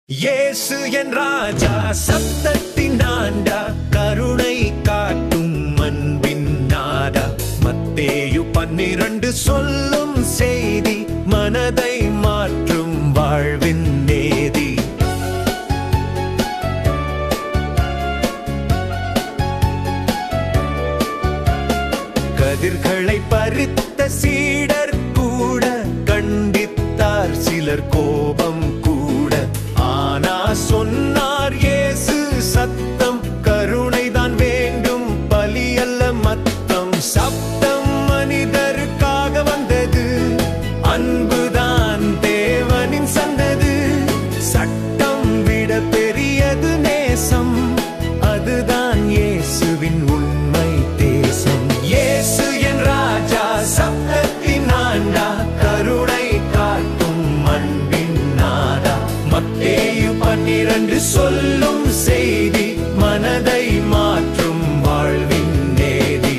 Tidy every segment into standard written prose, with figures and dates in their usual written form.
இயேசு என் ராஜா, சத்தத்தின் ஆண்டா, கருணை காட்டும் அன்பின் நாடா. மத்தேயு 12 சொல்லும் செய்தி, மனதை மாற்றும் வாழ்வின் நேதி. கதிர்களை பறித்த சீடர் கூட கண்டித்தார், சிலர் கோபம் கூட. ஆனா சொன்னார் இயேசு சத்தம், கருணைதான் வேண்டும், பலி அல்ல மத்தம். சப்தம் மனிதருக்காக வந்தது, அன்புதான் தேவனின் சந்தது. சட்டம் விட பெரியது நேசம், அதுதான் இயேசுவின் உண்மை தேசம். இயேசு என் ராஜா, சப்தத்தின் ஆண்டா, கருணை காட்டும் அன்பின் நாடா. மத்தேயு 12 சொல்லும் செய்தி, மனதை மாற்றும் வாழ்வின் நேதி.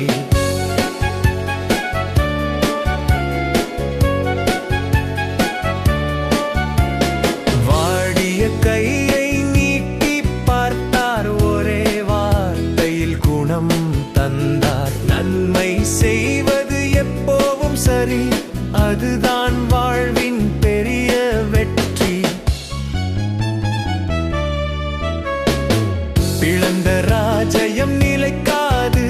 வாடிய கையை நீட்டி பார்த்தார், ஒரே வார்த்தையில் குணம் தந்தார். நன்மை செய்வது எப்போவும் சரி, அதுதான் வாழ்வின் பெரிய வெற்றி. பிளந்த ராஜ்யம் நிலைக்காது,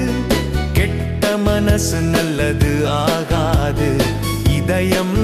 கெட்ட மனசு நல்லது ஆகாது. இதயம்